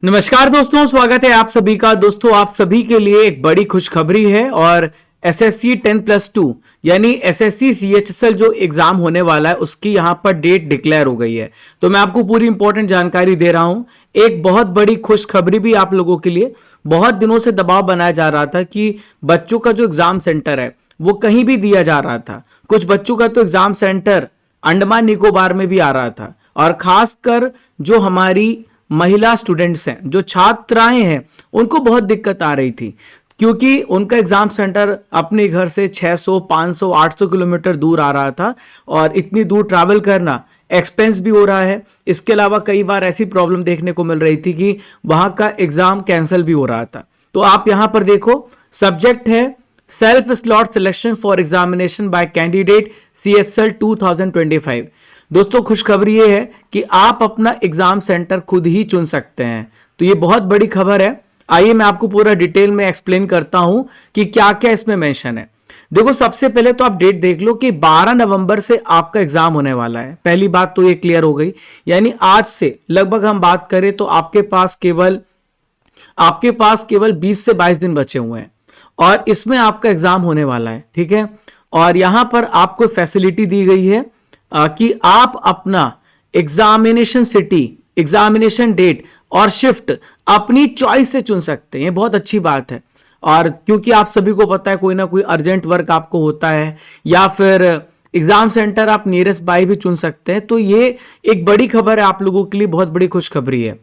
नमस्कार दोस्तों, स्वागत है आप सभी का। दोस्तों, आप सभी के लिए एक बड़ी खुशखबरी है और एसएससी 10+2 यानी एसएससी सीएचएसएल जो एग्जाम होने वाला है उसकी यहां पर डेट डिक्लेयर हो गई है। तो मैं आपको पूरी इंपॉर्टेंट जानकारी दे रहा हूं। एक बहुत बड़ी खुशखबरी भी आप लोगों के लिए। बहुत दिनों से दबाव बनाया जा रहा था कि बच्चों का जो एग्जाम सेंटर है वो कहीं भी दिया जा रहा था। कुछ बच्चों का तो एग्जाम सेंटर अंडमान निकोबार में भी आ रहा था और खासकर जो हमारी महिला स्टूडेंट्स हैं, जो छात्राएं हैं, उनको बहुत दिक्कत आ रही थी क्योंकि उनका एग्जाम सेंटर अपने घर से 600, 500, 800 किलोमीटर दूर आ रहा था और इतनी दूर ट्रैवल करना एक्सपेंस भी हो रहा है। इसके अलावा कई बार ऐसी प्रॉब्लम देखने को मिल रही थी कि वहां का एग्जाम कैंसिल भी हो रहा था। तो आप यहां पर देखो, सब्जेक्ट है self slot selection for examination by candidate CHSL 2025। दोस्तों, खुशखबरी ये है कि आप अपना एग्जाम सेंटर खुद ही चुन सकते हैं। तो ये बहुत बड़ी खबर है। आइए मैं आपको पूरा डिटेल में एक्सप्लेन करता हूं कि क्या क्या इसमें मेंशन है। देखो, सबसे पहले तो आप डेट देख लो कि 12 नवंबर से आपका एग्जाम होने वाला है। पहली बात तो ये क्लियर हो गई, यानी आज से लगभग हम बात करें तो आपके पास केवल 20 से 22 दिन बचे हुए हैं और इसमें आपका एग्जाम होने वाला है। ठीक है, और यहां पर आपको फैसिलिटी दी गई है कि आप अपना एग्जामिनेशन सिटी, एग्जामिनेशन डेट और शिफ्ट अपनी चॉइस से चुन सकते हैं। ये बहुत अच्छी बात है। और क्योंकि आप सभी को पता है कोई ना कोई अर्जेंट वर्क आपको होता है या फिर एग्जाम सेंटर आप नियरेस्ट बाय भी चुन सकते हैं। तो ये एक बड़ी खबर है आप लोगों के लिए, बहुत बड़ी खुशखबरी है।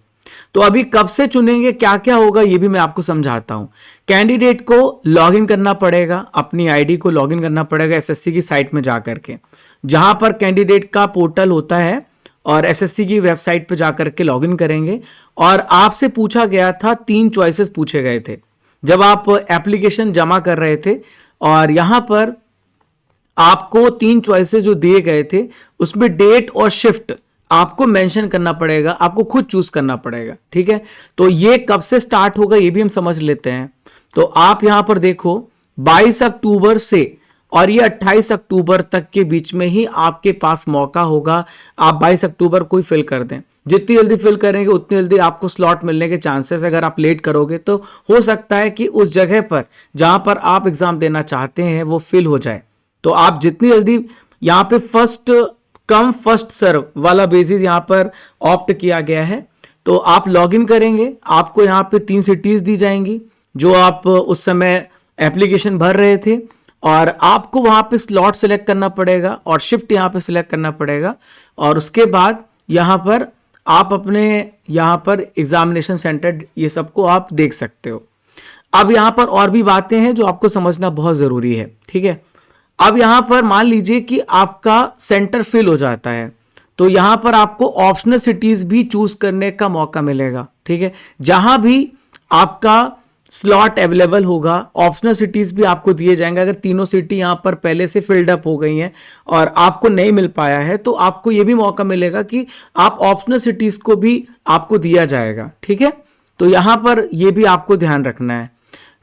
तो अभी कब से चुनेंगे, क्या क्या होगा, ये भी मैं आपको समझाता हूं। कैंडिडेट को लॉगिन करना पड़ेगा, अपनी आईडी को लॉगिन करना पड़ेगा एसएससी की साइट में जाकर के, जहां पर कैंडिडेट का पोर्टल होता है, और एसएससी की वेबसाइट पर जाकर के लॉगिन करेंगे। और आपसे पूछा गया था, 3 चॉइसेस पूछे गए थे जब आप एप्लीकेशन जमा कर रहे थे, और यहां पर आपको 3 चॉइसेस जो दिए गए थे उसमें डेट और शिफ्ट आपको मेंशन करना पड़ेगा, आपको खुद चूज करना पड़ेगा। ठीक है, तो ये कब से स्टार्ट होगा ये भी हम समझ लेते हैं। तो आप यहां पर देखो, 22 अक्टूबर से और ये 28 अक्टूबर तक के बीच में ही आपके पास मौका होगा। आप 22 अक्टूबर को ही फिल कर दें। जितनी जल्दी फिल करेंगे उतनी जल्दी आपको स्लॉट मिलने के चांसेस। अगर आप लेट करोगे तो हो सकता है कि उस जगह पर जहां पर आप एग्जाम देना चाहते हैं वो फिल हो जाए। तो आप जितनी जल्दी, यहां पे फर्स्ट कम फर्स्ट सर्व वाला बेसिस यहां पर ऑप्ट किया गया है। तो आप लॉगिन करेंगे, आपको यहां पे 3 सिटीज दी जाएंगी जो आप उस समय एप्लीकेशन भर रहे थे, और आपको वहां पे स्लॉट सिलेक्ट करना पड़ेगा और शिफ्ट यहां पे सिलेक्ट करना पड़ेगा। और उसके बाद यहां पर आप अपने यहां पर एग्जामिनेशन सेंटर ये सबको आप देख सकते हो। अब यहां पर और भी बातें हैं जो आपको समझना बहुत जरूरी है। ठीक है, अब यहां पर मान लीजिए कि आपका सेंटर फिल हो जाता है तो यहां पर आपको ऑप्शनल सिटीज भी चूज करने का मौका मिलेगा। ठीक है, जहां भी आपका स्लॉट अवेलेबल होगा, ऑप्शनल सिटीज भी आपको दिए जाएंगे। अगर तीनों सिटी यहां पर पहले से फिल्ड अप हो गई हैं और आपको नहीं मिल पाया है तो आपको यह भी मौका मिलेगा कि आप ऑप्शनल सिटीज को भी आपको दिया जाएगा। ठीक है, तो यहां पर यह भी आपको ध्यान रखना है।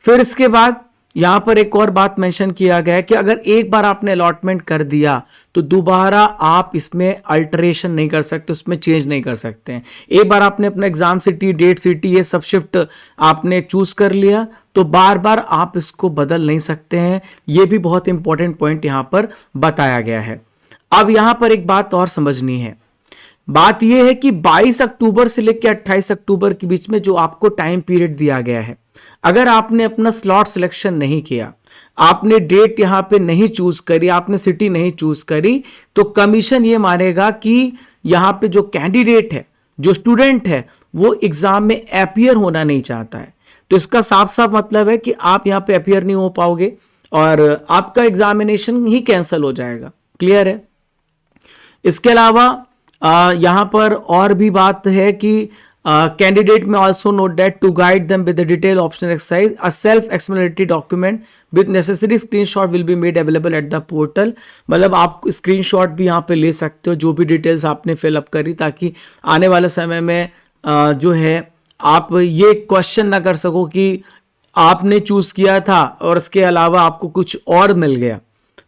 फिर इसके बाद यहां पर एक और बात मेंशन किया गया है कि अगर एक बार आपने अलॉटमेंट कर दिया तो दोबारा आप इसमें अल्टरेशन नहीं कर सकते, उसमें चेंज नहीं कर सकते हैं। एक बार आपने अपना एग्जाम सिटी, डेट सिटी, ये सब शिफ्ट आपने चूज कर लिया तो बार बार आप इसको बदल नहीं सकते हैं। ये भी बहुत इंपॉर्टेंट पॉइंट यहां पर बताया गया है। अब यहां पर एक बात और समझनी है। बात यह है कि 22 अक्टूबर से लेकर 28 अक्टूबर के बीच में जो आपको टाइम पीरियड दिया गया है, अगर आपने अपना स्लॉट सिलेक्शन नहीं किया, आपने डेट यहां पे नहीं चूज करी, आपने सिटी नहीं चूज करी, तो कमीशन ये मानेगा कि यहां पे जो कैंडिडेट है, जो स्टूडेंट है, वो एग्जाम में अपीयर होना नहीं चाहता है। तो इसका साफ साफ मतलब है कि आप यहां पे अपीयर नहीं हो पाओगे और आपका एग्जामिनेशन ही कैंसिल हो जाएगा। क्लियर है? इसके अलावा यहां पर और भी बात है कि candidate may also note that to guide them with the detailed option exercise, a self-explanatory document with necessary screenshot will be made available at the portal। मतलब आप स्क्रीनशॉट भी यहाँ पे ले सकते हो जो भी डिटेल्स आपने फिलअप करी, ताकि आने वाले समय में जो है आप ये क्वेश्चन ना कर सको कि आपने चूज किया था और इसके अलावा आपको कुछ और मिल गया।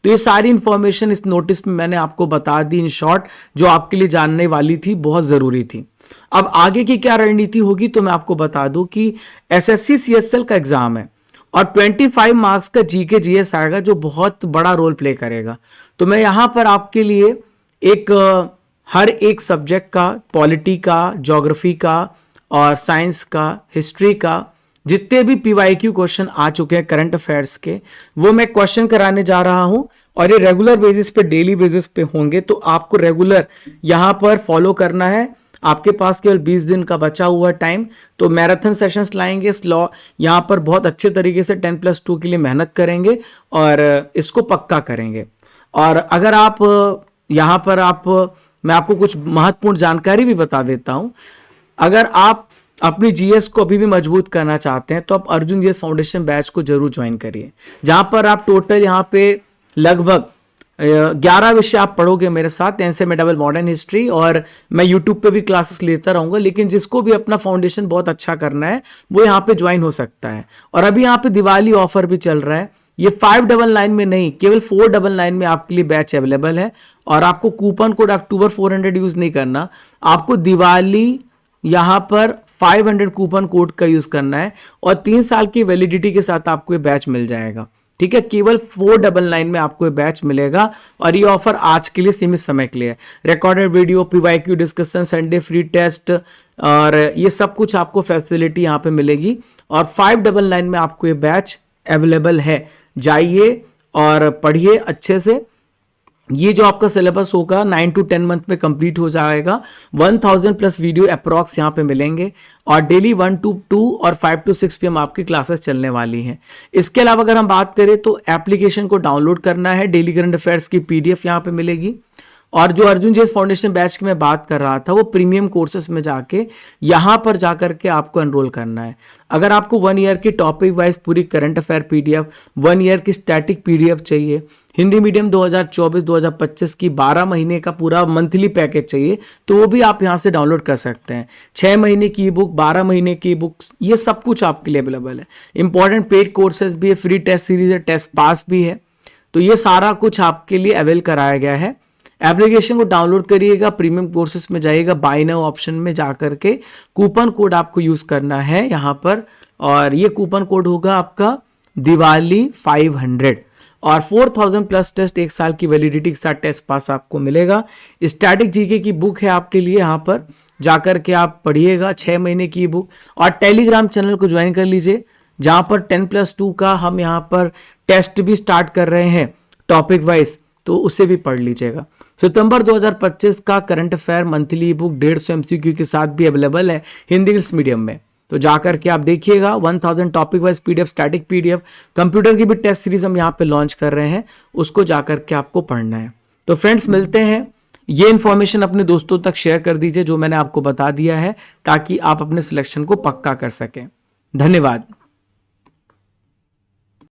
तो ये सारी इंफॉर्मेशन इस नोटिस में मैंने आपको बता दी इन शॉर्ट, जो आपके लिए जानने वाली थी, बहुत जरूरी थी। अब आगे की क्या रणनीति होगी तो मैं आपको बता दूं कि एसएससी सीएचएल का एग्जाम है और 25 मार्क्स का जीके जीएस आएगा जो बहुत बड़ा रोल प्ले करेगा। तो मैं यहां पर आपके लिए एक हर एक सब्जेक्ट का, पॉलिटी का, ज्योग्राफी का और साइंस का, हिस्ट्री का, जितने भी पीवाईक्यू क्वेश्चन आ चुके हैं करंट अफेयर्स के, वो मैं क्वेश्चन कराने जा रहा हूं और ये रेगुलर बेसिस पे, डेली बेसिस पे होंगे। तो आपको रेगुलर यहां पर फॉलो करना है। आपके पास केवल 20 दिन का बचा हुआ टाइम, तो मैराथन सेशंस लाएंगे स्लॉ यहां पर बहुत अच्छे तरीके से 10+2 के लिए मेहनत करेंगे और इसको पक्का करेंगे। और अगर आप यहां पर मैं आपको कुछ महत्वपूर्ण जानकारी भी बता देता हूं। अगर आप अपनी जीएस को अभी भी मजबूत करना चाहते हैं तो आप अर्जुन जीएस फाउंडेशन बैच को जरूर ज्वाइन करिए, जहां पर आप टोटल यहां पे लगभग 11 विषय आप पढ़ोगे मेरे साथ, एनसीईआरटी डबल मॉडर्न हिस्ट्री, और मैं यूट्यूब पे भी क्लासेस लेता रहूंगा। लेकिन जिसको भी अपना फाउंडेशन बहुत अच्छा करना है वो यहाँ पे ज्वाइन हो सकता है। और अभी यहाँ पे दिवाली ऑफर भी चल रहा है, ये 599 में नहीं, केवल 499 में आपके लिए बैच अवेलेबल है। और आपको कूपन कोड अक्टूबर 400 यूज नहीं करना, आपको दिवाली यहां पर 500 कूपन कोड का यूज करना है और 3 साल की वैलिडिटी के साथ आपको ये बैच मिल जाएगा। ठीक है, केवल 499 में आपको ये बैच मिलेगा और ये ऑफर आज के लिए सीमित समय के लिए है। Recorded video, PYQ discussion, Sunday free test और ये सब कुछ आपको फैसिलिटी यहाँ पे मिलेगी और 599 में आपको ये बैच अवेलेबल है। जाइए और पढ़िए अच्छे से। ये जो आपका सिलेबस होगा 9 to 10 मंथ में कंप्लीट हो जाएगा। 1000+ वीडियो अप्रॉक्स यहाँ पे मिलेंगे और डेली 1 to 2 और 5 to 6 PM आपकी क्लासेस चलने वाली हैं। इसके अलावा अगर हम बात करें तो एप्लीकेशन को डाउनलोड करना है, डेली करंट अफेयर्स की PDF यहाँ पे मिलेगी। और जो अर्जुन जीएस फाउंडेशन बैच की मैं बात कर रहा था वो प्रीमियम कोर्सेस में जाके यहां पर जाकर के आपको एनरोल करना है। अगर आपको 1 ईयर की टॉपिक वाइज पूरी करंट अफेयर PDF, 1 ईयर की स्टैटिक PDF चाहिए, हिंदी मीडियम 2024-2025 की 12 महीने का पूरा मंथली पैकेज चाहिए, तो वो भी आप यहाँ से डाउनलोड कर सकते हैं। 6 महीने की बुक, 12 महीने की बुक्स, ये सब कुछ आपके लिए अवेलेबल है। इंपॉर्टेंट पेड कोर्सेज भी है, फ्री टेस्ट सीरीज है, टेस्ट पास भी है। तो ये सारा कुछ आपके लिए अवेल कराया गया है। एप्लीकेशन को डाउनलोड करिएगा, प्रीमियम कोर्सेस में जाइएगा, बाय नाउ ऑप्शन में जाकर के कूपन कोड आपको यूज करना है यहाँ पर, और ये कूपन कोड होगा आपका दिवाली 500 और 4000+ टेस्ट, 1 साल की वैलिडिटी के साथ टेस्ट पास आपको मिलेगा। स्टैटिक जीके की बुक है आपके लिए, यहाँ पर जाकर के आप पढ़िएगा, 6 महीने की बुक। और टेलीग्राम चैनल को ज्वाइन कर लीजिए जहाँ पर 10+2 का हम यहाँ पर टेस्ट भी स्टार्ट कर रहे हैं टॉपिक वाइज, तो उसे भी पढ़ लीजिएगा। सितंबर 2025 का current affair monthly book 150 MCQ के साथ भी अवेलेबल है हिंदी इंग्लिश मीडियम में, तो जाकर के आप देखिएगा। 1000 topic wise PDF, static PDF, computer की भी टेस्ट सीरीज हम यहाँ पे लॉन्च कर रहे हैं, उसको जाकर के आपको पढ़ना है। तो फ्रेंड्स मिलते हैं, ये इन्फॉर्मेशन अपने दोस्तों तक शेयर कर दीजिए जो मैंने आपको बता दिया है, ताकि आप अपने सिलेक्शन को पक्का कर सकें। धन्यवाद।